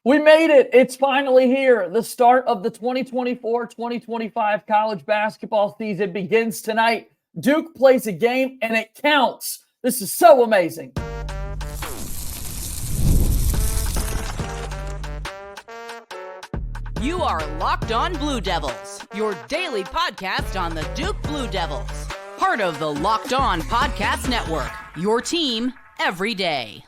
We made it. It's finally here. The start of the 2024-2025 college basketball season begins tonight. Duke plays a game, and it counts. This is so amazing. You are Locked On Blue Devils, your daily podcast on the Duke Blue Devils. Part of the Locked On Podcast Network, your team every day.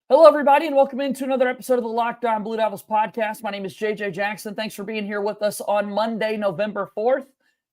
Hello, everybody, and welcome into another episode of the Locked On Blue Devils podcast. My name is JJ Jackson. Thanks for being here with us on Monday, November 4th,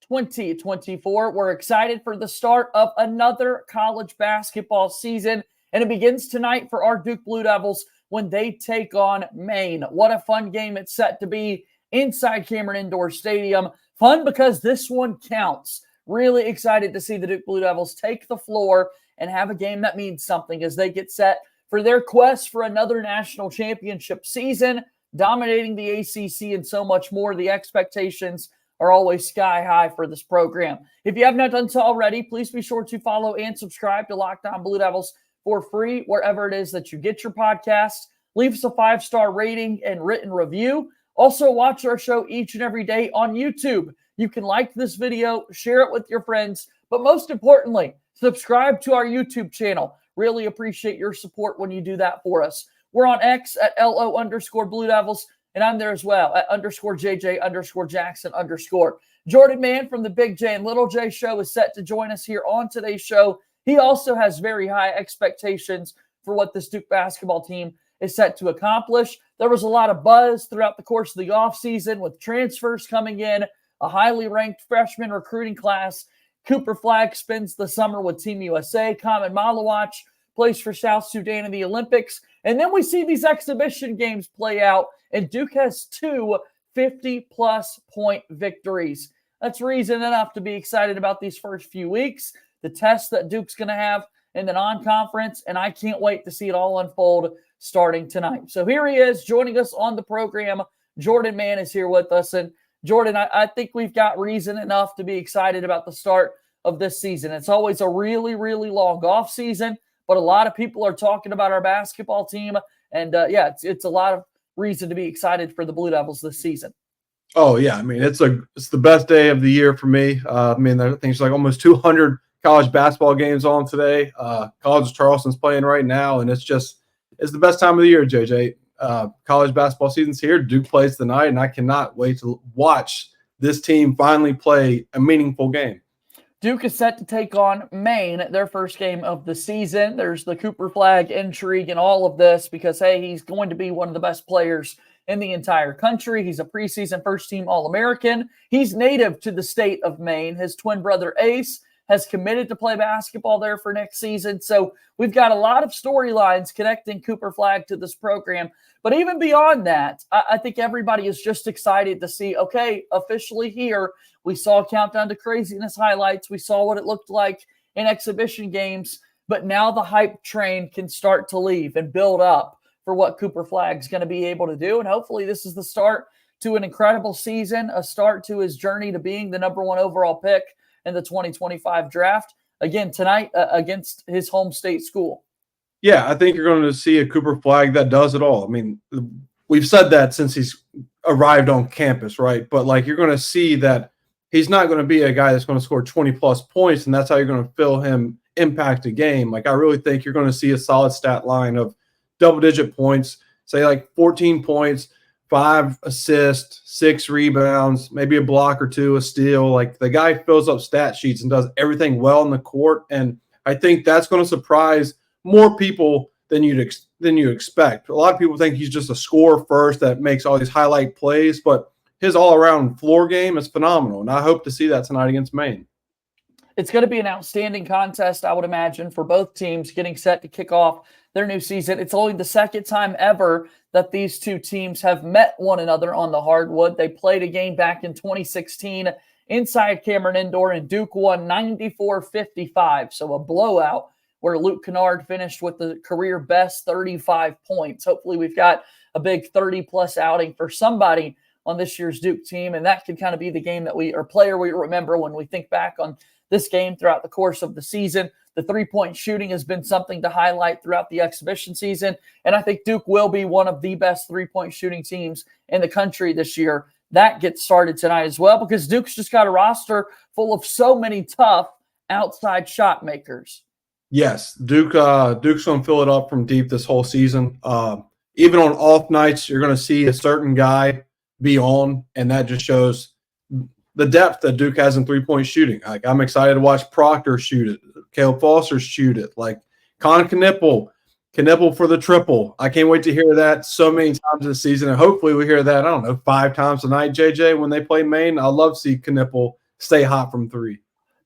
2024. We're excited for the start of another college basketball season, and it begins tonight for our Duke Blue Devils when they take on Maine. What a fun game it's set to be inside Cameron Indoor Stadium. Fun because this one counts. Really excited to see the Duke Blue Devils take the floor and have a game that means something as they get set for their quest for another national championship season, dominating the ACC and so much more. The expectations are always sky high for this program. If you have not done so already, please be sure to follow and subscribe to Locked On Blue Devils for free wherever it is that you get your podcast. Leave us a 5-star rating and written review. Also, watch our show each and every day on YouTube. You can like this video, share it with your friends, but most importantly, subscribe to our YouTube channel. Really appreciate your support when you do that for us. We're on X at LO_Blue Devils, and I'm there as well at _JJ_Jackson_. Jordan Mann from the Big J and Little J show is set to join us here on today's show. He also has very high expectations for what this Duke basketball team is set to accomplish. There was a lot of buzz throughout the course of the offseason with transfers coming in, a highly ranked freshman recruiting class. Cooper Flagg spends the summer with Team USA. Kamen Malawach plays for South Sudan in the Olympics. And then we see these exhibition games play out, and Duke has 2 50-plus point victories. That's reason enough to be excited about these first few weeks, the test that Duke's going to have in the non-conference, and I can't wait to see it all unfold starting tonight. So here he is joining us on the program. Jordan Mann is here with us, and Jordan, I think we've got reason enough to be excited about the start of this season. It's always a really, really long off season, but a lot of people are talking about our basketball team. And it's a lot of reason to be excited for the Blue Devils this season. Oh yeah. I meit's the best day of the year for me. I think there's like almost 200 college basketball games on today. College of Charleston's playing right now. And it's the best time of the year, JJ. College basketball season's here. Duke plays tonight, and I cannot wait to watch this team finally play a meaningful game. Duke is set to take on Maine, their first game of the season. There's the Cooper Flagg intrigue in all of this because, hey, he's going to be one of the best players in the entire country. He's a preseason first-team All-American. He's native to the state of Maine. His twin brother, Ace, has committed to play basketball there for next season. So we've got a lot of storylines connecting Cooper Flagg to this program. But even beyond that, I think everybody is just excited to see, okay, officially here, we saw Countdown to Craziness highlights. We saw what it looked like in exhibition games. But now the hype train can start to leave and build up for what Cooper Flagg's going to be able to do. And hopefully this is the start to an incredible season, a start to his journey to being the number 1 overall pick in the 2025 draft, again, tonight against his home state school. Yeah, I think you're going to see a Cooper Flagg that does it all. We've said that since he's arrived on campus, right? But, you're going to see that he's not going to be a guy that's going to score 20-plus points, and that's how you're going to feel him impact a game. I really think you're going to see a solid stat line of double-digit points, say 14 points, 5 assists, 6 rebounds, maybe a block or 2, a steal. The guy fills up stat sheets and does everything well in the court. And I think that's going to surprise more people than you expect. A lot of people think he's just a scorer first that makes all these highlight plays, but his all-around floor game is phenomenal. And I hope to see that tonight against Maine. It's going to be an outstanding contest, I would imagine, for both teams getting set to kick off their new season. It's only the second time ever that these two teams have met one another on the hardwood. They played a game back in 2016 inside Cameron Indoor, and Duke won 94-55, so a blowout where Luke Kennard finished with the career best 35 points. Hopefully we've got a big 30-plus outing for somebody on this year's Duke team, and that could kind of be the game that player we remember when we think back on this game throughout the course of the season. The three-point shooting has been something to highlight throughout the exhibition season, and I think Duke will be one of the best three-point shooting teams in the country this year. That gets started tonight as well because Duke's just got a roster full of so many tough outside shot makers. Yes, Duke's going to fill it up from deep this whole season. Even on off nights, you're going to see a certain guy be on, and that just shows the depth that Duke has in three-point shooting. Like, I'm excited to watch Proctor shoot it, Caleb Foster shoot it, like Con Knippel for the triple. I can't wait to hear that so many times this season, and hopefully we hear that, I don't know, 5 times a night, JJ, when they play Maine. I love to see Knippel stay hot from three.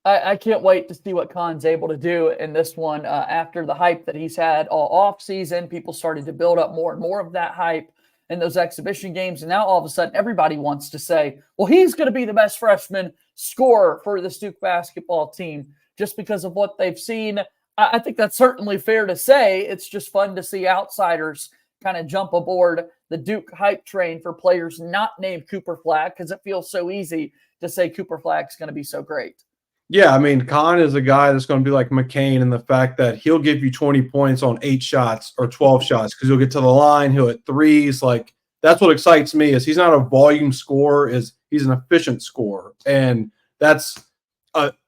I can't wait to see what Con's able to do in this one after the hype that he's had all off season. People started to build up more and more of that hype in those exhibition games. And now all of a sudden everybody wants to say, well, he's going to be the best freshman scorer for the Duke basketball team just because of what they've seen. I think that's certainly fair to say. It's just fun to see outsiders kind of jump aboard the Duke hype train for players not named Cooper Flagg because it feels so easy to say Cooper Flagg's going to be so great. Yeah, I mean, Con is a guy that's going to be like McCain in the fact that he'll give you 20 points on 8 shots or 12 shots because he'll get to the line, he'll hit threes. Like, that's what excites me is he's not a volume scorer, he's an efficient scorer. And that's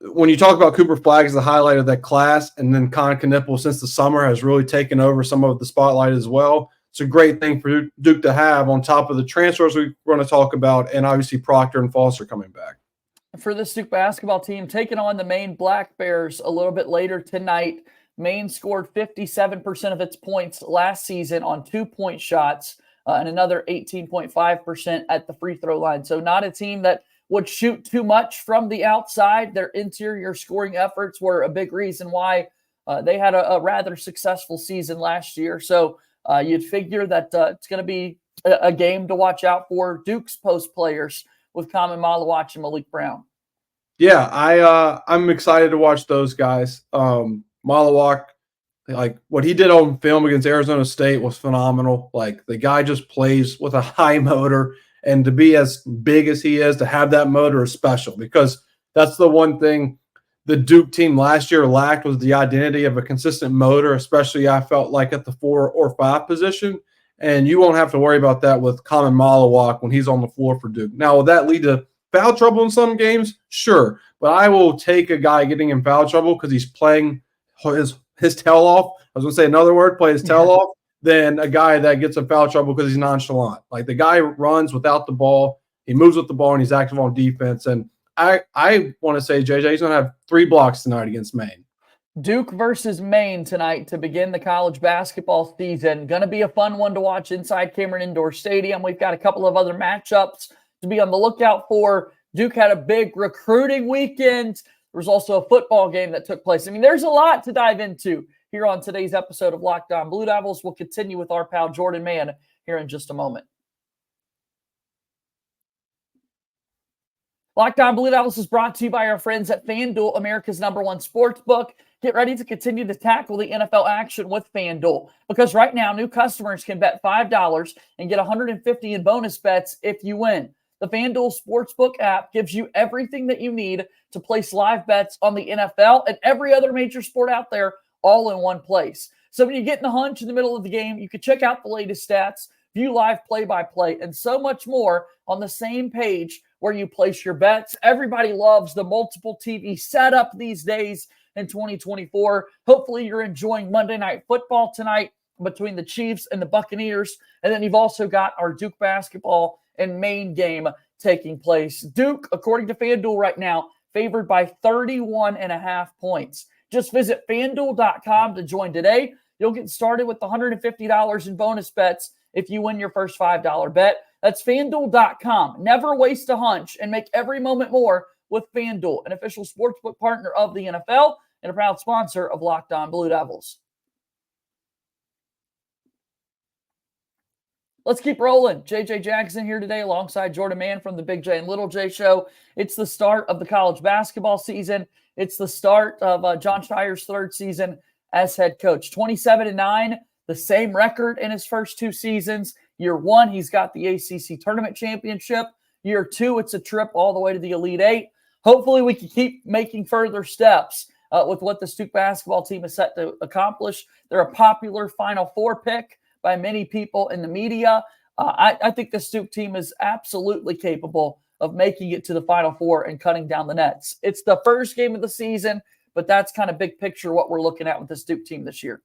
when you talk about Cooper Flagg as the highlight of that class, and then Con Knippel since the summer has really taken over some of the spotlight as well. It's a great thing for Duke to have on top of the transfers we're going to talk about, and obviously Proctor and Foster coming back. For this Duke basketball team, taking on the Maine Black Bears a little bit later tonight. Maine scored 57% of its points last season on 2-point shots and another 18.5% at the free throw line. So not a team that would shoot too much from the outside. Their interior scoring efforts were a big reason why they had a rather successful season last year. So you'd figure that it's going to be a game to watch out for Duke's post players with Common Malawach and Malik Brown. Yeah, I'm excited to watch those guys. Malawach, like what he did on film against Arizona State was phenomenal. Like the guy just plays with a high motor, and to be as big as he is, to have that motor is special because that's the one thing the Duke team last year lacked was the identity of a consistent motor, especially I felt like at the 4 or 5 position. And you won't have to worry about that with Common Malawach when he's on the floor for Duke. Now, will that lead to foul trouble in some games? Sure. But I will take a guy getting in foul trouble because he's playing his tail off. I was going to say another word, play his tail off, than a guy that gets in foul trouble because he's nonchalant. Like the guy runs without the ball. He moves with the ball, and he's active on defense. And I want to say, JJ, he's going to have 3 blocks tonight against Maine. Duke versus Maine tonight to begin the college basketball season. Going to be a fun one to watch inside Cameron Indoor Stadium. We've got a couple of other matchups to be on the lookout for. Duke had a big recruiting weekend. There was also a football game that took place. I mean, there's a lot to dive into here on today's episode of Locked On Blue Devils. We'll continue with our pal Jordan Mann here in just a moment. Locked On Blue Devils is brought to you by our friends at FanDuel, America's #1 sports book. Get ready to continue to tackle the NFL action with FanDuel because right now new customers can bet $5 and get $150 in bonus bets if you win. The FanDuel Sportsbook app gives you everything that you need to place live bets on the NFL and every other major sport out there all in one place. So when you get in a hunch in the middle of the game, you can check out the latest stats, view live play-by-play, and so much more on the same page where you place your bets. Everybody loves the multiple TV setup these days in 2024. Hopefully you're enjoying Monday Night Football tonight between the Chiefs and the Buccaneers. And then you've also got our Duke basketball and Maine game taking place. Duke, according to FanDuel right now, favored by 31.5 points. Just visit FanDuel.com to join today. You'll get started with $150 in bonus bets if you win your first $5 bet. That's FanDuel.com. Never waste a hunch and make every moment more with FanDuel, an official sportsbook partner of the NFL and a proud sponsor of Locked On Blue Devils. Let's keep rolling. JJ Jackson here today alongside Jordan Mann from the Big J and Little J Show. It's the start of the college basketball season. It's the start of John Scheyer's 3rd season as head coach. 27-9, the same record in his first 2 seasons. Year 1, he's got the ACC tournament championship. Year 2, it's a trip all the way to the Elite 8. hopefully we can keep making further steps with what the Duke basketball team is set to accomplish. They're a popular Final Four pick by many people in the media. I think the Duke team is absolutely capable of making it to the Final Four and cutting down the nets. It's the first game of the season, but that's kind of big picture what we're looking at with this Duke team this year.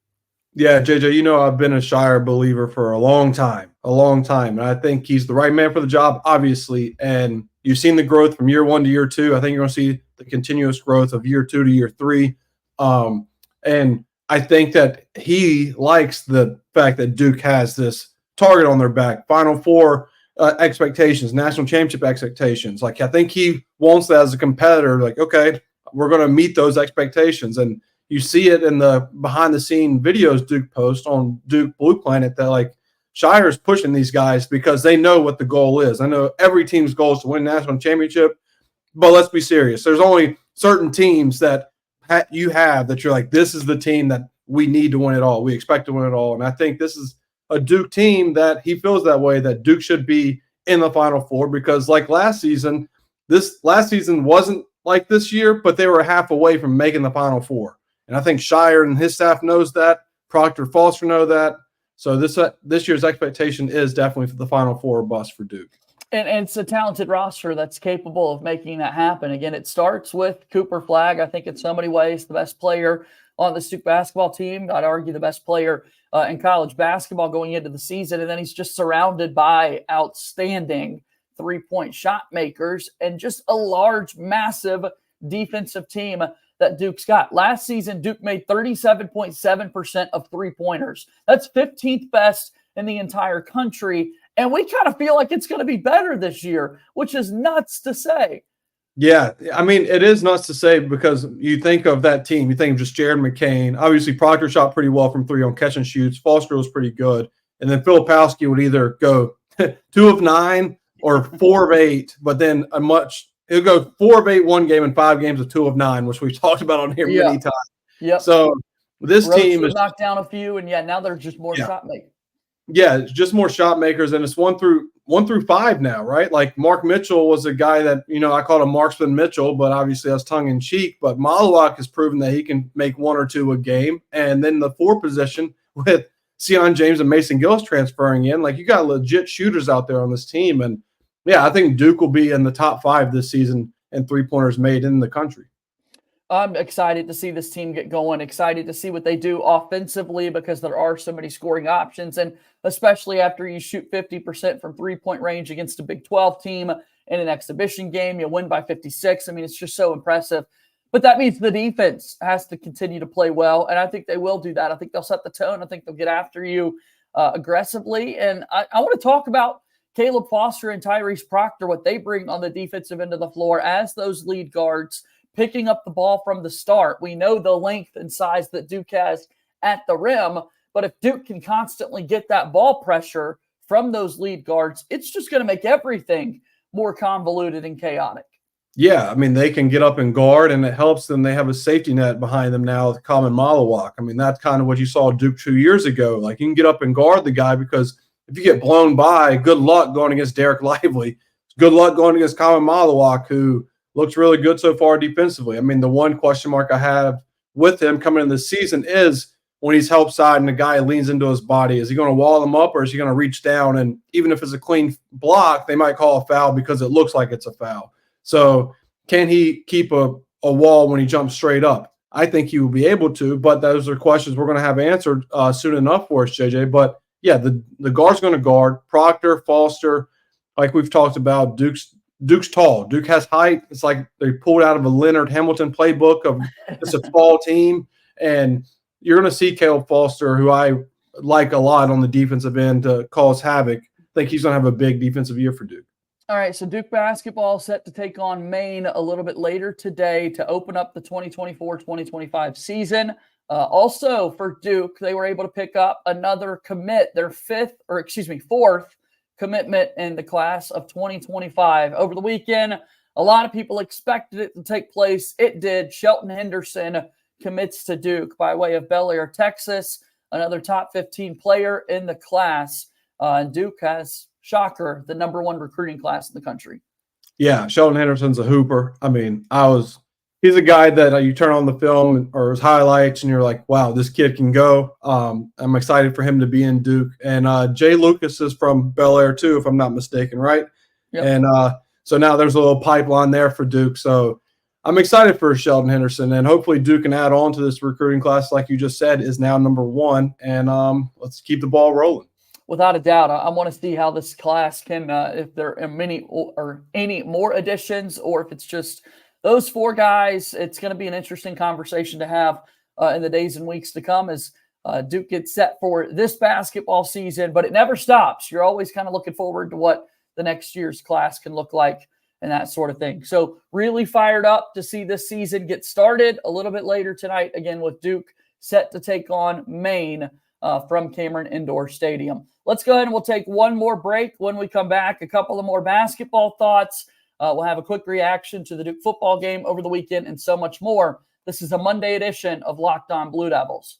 Yeah, JJ, I've been a Shire believer for a long time. And I think he's the right man for the job, obviously. And you've seen the growth from year 1 to year 2. I think you're going to see the continuous growth of year 2 to year 3. And I think that he likes the fact that Duke has this target on their back, Final Four expectations, national championship expectations. Like, I think he wants that as a competitor. Like, okay, we're going to meet those expectations. And you see it in the behind-the-scene videos Duke posts on Duke Blue Planet that, like, Shire's pushing these guys because they know what the goal is. I know every team's goal is to win a national championship, but let's be serious. There's only certain teams that you have that you're like, this is the team that we need to win it all. We expect to win it all. And I think this is a Duke team that he feels that way, that Duke should be in the Final Four because, like last season wasn't like this year, but they were half away from making the Final Four. And I think Shire and his staff knows that. Proctor, Foster know that. So this year's expectation is definitely for the Final Four bust for Duke. And it's a talented roster that's capable of making that happen. Again, it starts with Cooper Flagg. I think in so many ways the best player on the Duke basketball team. I'd argue the best player in college basketball going into the season. And then he's just surrounded by outstanding three-point shot makers and just a large, massive defensive team that Duke's got. Last season, Duke made 37.7% of three-pointers. That's 15th best in the entire country. And we kind of feel like it's going to be better this year, which is nuts to say. Yeah, I mean, it is nuts to say because you think of that team, you think of just Jared McCain. Obviously, Proctor shot pretty well from 3 on catch and shoots. Foster was pretty good. And then Filipowski would either go 2 of 9 or 4 of 8, but then he'll go 4 of 8 one game and 5 games of 2 of 9, which we've talked about on here many times. Yep. So this Roach team is knocked down a few, and now they're just more shot makers. Yeah, it's just more shot makers, and it's 1 through 5 now, right? Like Mark Mitchell was a guy that, I called him Marksman Mitchell, but obviously that's tongue in cheek. But Malawak has proven that he can make 1 or 2 a game. And then the 4 position with Sion James and Mason Gillis transferring in, like you got legit shooters out there on this team. And yeah, I think Duke will be in the top 5 this season in three-pointers made in the country. I'm excited to see this team get going, excited to see what they do offensively because there are so many scoring options. And especially after you shoot 50% from three-point range against a Big 12 team in an exhibition game, you win by 56. I mean, it's just so impressive. But that means the defense has to continue to play well, and I think they will do that. I think they'll set the tone. I think they'll get after you aggressively. And I want to talk about Caleb Foster and Tyrese Proctor, what they bring on the defensive end of the floor as those lead guards, picking up the ball from the start. We know the length and size that Duke has at the rim, but if Duke can constantly get that ball pressure from those lead guards, it's just going to make everything more convoluted and chaotic. Yeah, I mean, they can get up and guard, and it helps them. They have a safety net behind them now with Common Malawak. I mean, that's kind of what you saw Duke 2 years ago. Like, you can get up and guard the guy because if you get blown by, good luck going against Derek Lively. Good luck going against Common Malawak, who looks really good so far defensively. I mean, the one question mark I have with him coming in this season is when he's help side and the guy leans into his body, is he going to wall him up or is he going to reach down? And even if it's a clean block, they might call a foul because it looks like it's a foul. So can he keep a wall when he jumps straight up? I think he will be able to, but those are questions we're going to have answered soon enough for us, JJ. But, yeah, the guard's going to guard. Proctor, Foster, like we've talked about, Duke's tall. Duke has height. It's like they pulled out of a Leonard Hamilton playbook of it's a tall team. And you're going to see Caleb Foster, who I like a lot on the defensive end to cause havoc. I think he's going to have a big defensive year for Duke. All right, so Duke basketball set to take on Maine a little bit later today to open up the 2024-2025 season. Also for Duke, they were able to pick up another commit, their fourth commitment in the class of 2025. Over the weekend, a lot of people expected it to take place. It did. Shelton Henderson commits to Duke by way of Bel Air, Texas, another top 15 player in the class. And Duke has, shocker, the number 1 recruiting class in the country. Yeah, Sheldon Henderson's a hooper. I mean, he's a guy that you turn on the film or his highlights and you're like, wow, this kid can go. I'm excited for him to be in Duke. And Jay Lucas is from Bel Air too, if I'm not mistaken, right? Yep. And so now there's a little pipeline there for Duke. So I'm excited for Sheldon Henderson, and hopefully Duke can add on to this recruiting class, like you just said, is now number 1. And let's keep the ball rolling. Without a doubt, I want to see how this class can, if there are many or any more additions, or if it's just those 4 guys. It's going to be an interesting conversation to have in the days and weeks to come as Duke gets set for this basketball season. But it never stops. You're always kind of looking forward to what the next year's class can look like and that sort of thing. So really fired up to see this season get started a little bit later tonight, again, with Duke set to take on Maine from Cameron Indoor Stadium. Let's go ahead and we'll take one more break. When we come back, a couple of more basketball thoughts. We'll have a quick reaction to the Duke football game over the weekend and so much more. This is a Monday edition of Locked On Blue Devils.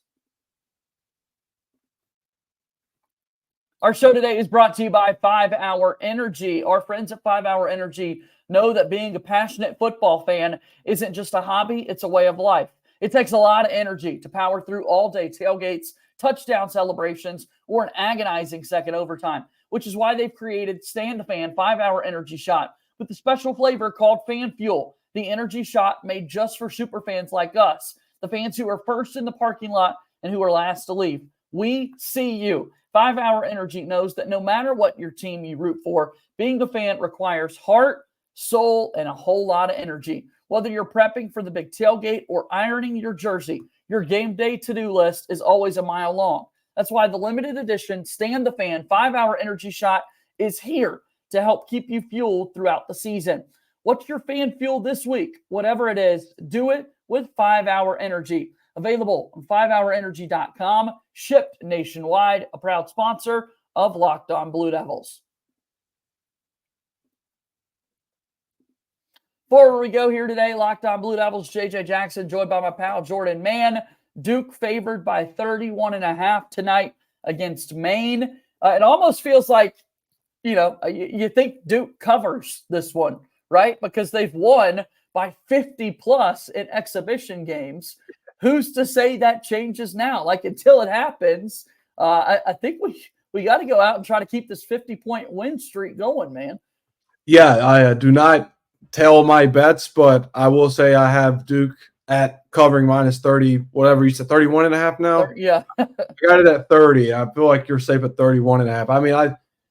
Our show today is brought to you by 5 Hour Energy. Our friends at 5 Hour Energy know that being a passionate football fan isn't just a hobby, it's a way of life. It takes a lot of energy to power through all-day tailgates, touchdown celebrations, or an agonizing second overtime, which is why they've created Stand the Fan 5 Hour Energy Shot with a special flavor called Fan Fuel, the energy shot made just for super fans like us, the fans who are first in the parking lot and who are last to leave. We see you. 5 Hour Energy knows that no matter what your team you root for, being a fan requires heart, soul, and a whole lot of energy. Whether you're prepping for the big tailgate or ironing your jersey, your game day to-do list is always a mile long. That's why the limited edition Stand the Fan 5 Hour Energy Shot is here to help keep you fueled throughout the season. What's your fan fuel this week? Whatever it is, do it with 5 Hour Energy. Available on 5hourenergy.com, shipped nationwide, a proud sponsor of Locked On Blue Devils. Before we go here today, Locked On Blue Devils, JJ Jackson, joined by my pal Jordan Mann. Duke favored by 31.5 tonight against Maine. It almost feels like, you think Duke covers this one, right? Because they've won by 50 plus in exhibition games. Who's to say that changes now? Like, until it happens, I think we got to go out and try to keep this 50-point win streak going, man. Yeah, I do not tell my bets, but I will say I have Duke at covering minus 30, whatever you said, 31.5 now? Yeah. I got it at 30. I feel like you're safe at 31.5. I mean, I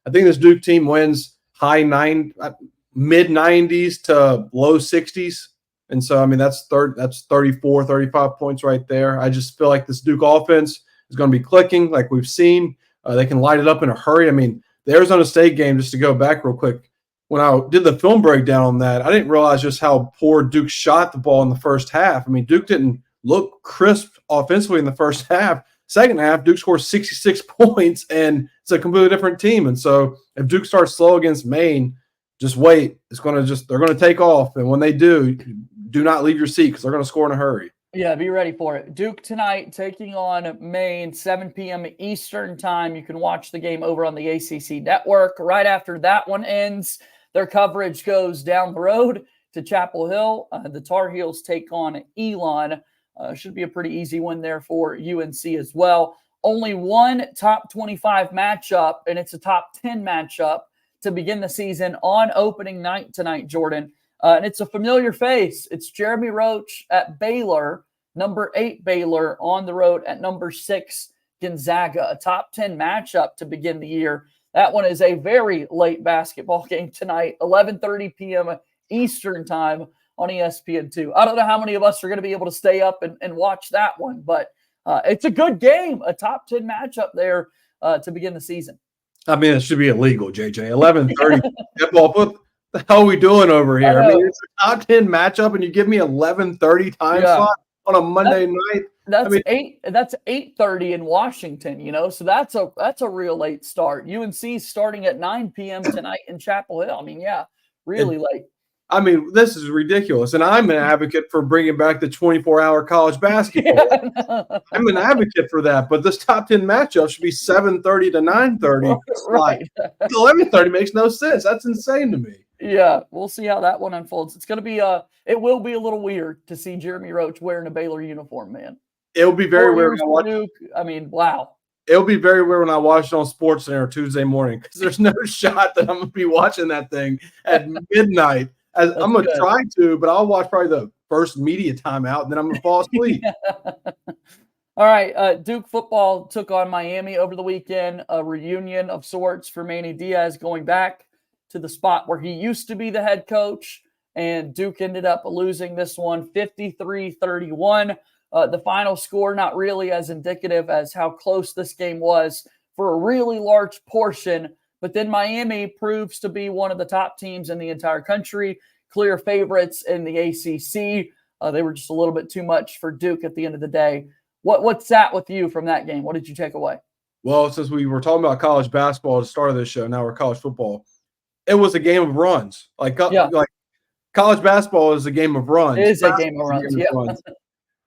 think this Duke team wins mid-90s to low 60s. And so, I mean, that's 34, 35 points right there. I just feel like this Duke offense is going to be clicking like we've seen. They can light it up in a hurry. I mean, the Arizona State game, just to go back real quick, when I did the film breakdown on that, I didn't realize just how poor Duke shot the ball in the first half. I mean, Duke didn't look crisp offensively in the first half. Second half, Duke scores 66 points, and it's a completely different team. And so if Duke starts slow against Maine, just wait. They're going to take off. And when they do not leave your seat because they're going to score in a hurry. Yeah, be ready for it. Duke tonight taking on Maine, 7 p.m. Eastern time. You can watch the game over on the ACC network. Right after that one ends, their coverage goes down the road to Chapel Hill. The Tar Heels take on Elon. Should be a pretty easy win there for UNC as well. Only one top 25 matchup, and it's a top 10 matchup to begin the season on opening night tonight, Jordan. And it's a familiar face. It's Jeremy Roach at Baylor, number 8 Baylor on the road at number 6 Gonzaga. A top 10 matchup to begin the year. That one is a very late basketball game tonight, 11:30 p.m. Eastern time on ESPN2. I don't know how many of us are going to be able to stay up and watch that one, but it's a good game, a top 10 matchup there to begin the season. I mean, it should be illegal, JJ. 11:30. What the hell are we doing over here? I mean, it's a top 10 matchup, and you give me 11:30 time slot on a Monday night. That's 8:30 in Washington, so that's a real late start. UNC starting at 9 p.m. tonight in Chapel Hill. I mean, yeah, really late. I mean, this is ridiculous, and I'm an advocate for bringing back the 24-hour college basketball. Yeah. I'm an advocate for that, but this top 10 matchup should be 7:30 to 9:30. Right. 11:30 makes no sense. That's insane to me. Yeah, we'll see how that one unfolds. It's going to be it will be a little weird to see Jeremy Roach wearing a Baylor uniform, man. It'll be very 4 weird years when I for watch. Duke. I mean, wow. It'll be very weird when I watch it on SportsCenter Tuesday morning because there's no shot that I'm gonna be watching that thing at midnight. As That's I'm gonna good. try to, but I'll watch probably the first media timeout, and then I'm gonna fall asleep. All right, Duke football took on Miami over the weekend, a reunion of sorts for Manny Diaz going back to the spot where he used to be the head coach, and Duke ended up losing this one 53-31. The final score not really as indicative as how close this game was for a really large portion, but then Miami proves to be one of the top teams in the entire country, clear favorites in the ACC. They were just a little bit too much for Duke at the end of the day. What sat with you from that game? What did you take away? Well, since we were talking about college basketball at the start of this show, now we're college football. It was a game of runs. Like college basketball is a game of runs. It is a game of runs. Yeah.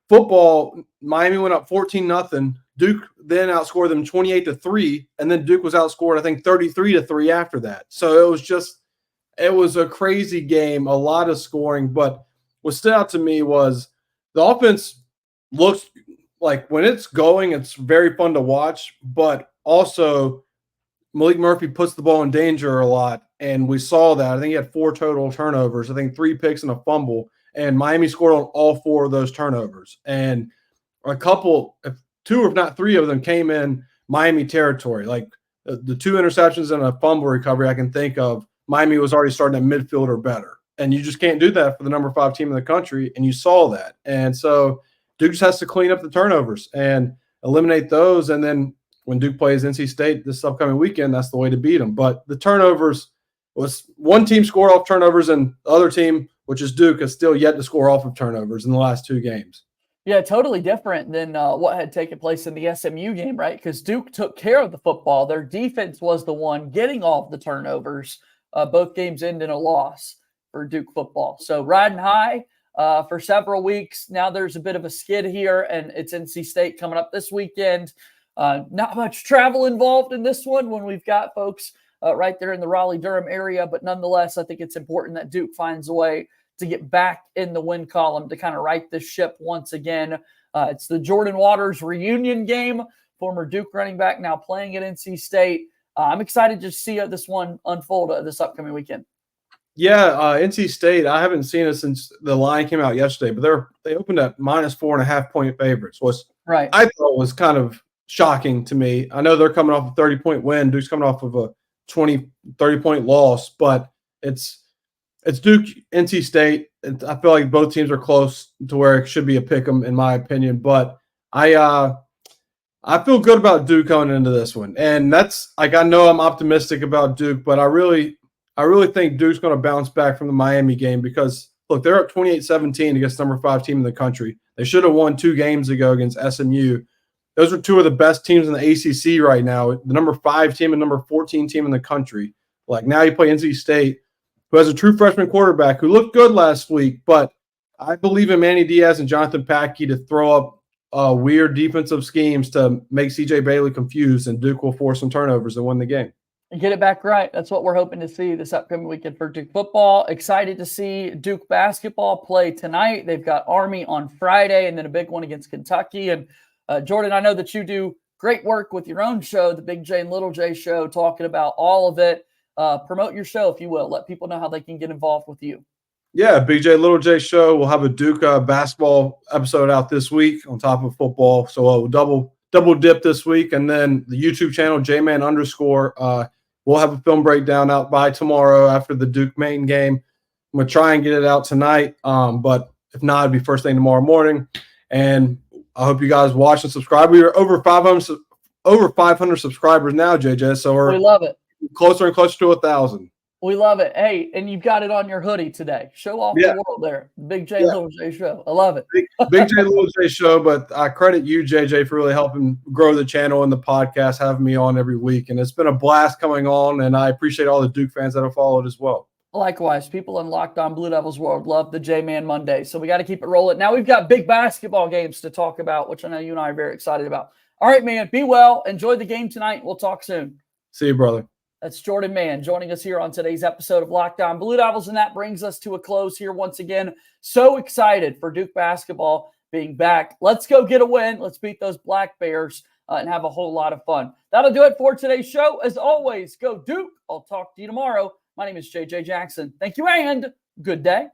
Football, Miami went up 14-0. Duke then outscored them 28-3, and then Duke was outscored, I think, 33-3 after that. So it was a crazy game, a lot of scoring. But what stood out to me was the offense looks like when it's going, it's very fun to watch, but also Malik Murphy puts the ball in danger a lot, and we saw that. I think he had 4 total turnovers, I think 3 picks and a fumble, and Miami scored on all 4 of those turnovers. And a couple, 2 if not 3 of them came in Miami territory. Like the 2 interceptions and a fumble recovery I can think of, Miami was already starting at midfield or better. And you just can't do that for the number 5 team in the country, and you saw that. And so Duke just has to clean up the turnovers and eliminate those. And then when Duke plays NC State this upcoming weekend, that's the way to beat them. But the turnovers was one team scored off turnovers, and the other team, which is Duke, has still yet to score off of turnovers in the last 2 games. Yeah, totally different than what had taken place in the SMU game, right? Because Duke took care of the football. Their defense was the one getting off the turnovers. Both games end in a loss for Duke football. So riding high for several weeks. Now there's a bit of a skid here, and it's NC State coming up this weekend. Not much travel involved in this one when we've got folks right there in the Raleigh-Durham area, but nonetheless, I think it's important that Duke finds a way to get back in the win column to kind of right this ship once again. It's the Jordan Waters reunion game, former Duke running back now playing at NC State. I'm excited to see this one unfold this upcoming weekend. Yeah, NC State, I haven't seen it since the line came out yesterday, but they opened at -4.5 point favorites, which right. I thought was kind of shocking to me. I know they're coming off a 30-point win. Duke's coming off of a 30-point loss, but it's Duke, NC State. I feel like both teams are close to where it should be a pick 'em, in my opinion. But I feel good about Duke going into this one, and that's like I know I'm optimistic about Duke, but I really think Duke's going to bounce back from the Miami game because look, they're up 28-17 against number 5 team in the country. They should have won 2 games ago against SMU. Those are 2 of the best teams in the ACC right now. The number 5 team and number 14 team in the country. Like now you play NC State, who has a true freshman quarterback who looked good last week, but I believe in Manny Diaz and Jonathan Packey to throw up weird defensive schemes to make CJ Bailey confused, and Duke will force some turnovers and win the game. And get it back right. That's what we're hoping to see this upcoming weekend for Duke football. Excited to see Duke basketball play tonight. They've got Army on Friday and then a big one against Kentucky. And Jordan, I know that you do great work with your own show, the Big J and Little J show, talking about all of it. Promote your show, if you will. Let people know how they can get involved with you. Yeah, Big J, Little J show. We'll have a Duke basketball episode out this week on top of football. So we'll double dip this week. And then the YouTube channel, JMan_. We'll have a film breakdown out by tomorrow after the Duke Maine game. I'm going to try and get it out tonight. But if not, it'll be first thing tomorrow morning. And I hope you guys watch and subscribe. We are over 500 subscribers now, JJ. So we love it. Closer and closer to 1,000. We love it. Hey, and you've got it on your hoodie today. Show off the world there. Big J, Little J show. I love it. Big J, Little J show, but I credit you, JJ, for really helping grow the channel and the podcast, having me on every week. And it's been a blast coming on, and I appreciate all the Duke fans that have followed as well. Likewise, people in Locked On Blue Devils world love the J-Man Monday, so we got to keep it rolling. Now we've got big basketball games to talk about, which I know you and I are very excited about. All right, man, be well. Enjoy the game tonight. We'll talk soon. See you, brother. That's Jordan Mann joining us here on today's episode of Locked On Blue Devils, and that brings us to a close here once again. So excited for Duke basketball being back. Let's go get a win. Let's beat those Black Bears and have a whole lot of fun. That'll do it for today's show. As always, go Duke. I'll talk to you tomorrow. My name is JJ Jackson. Thank you and good day.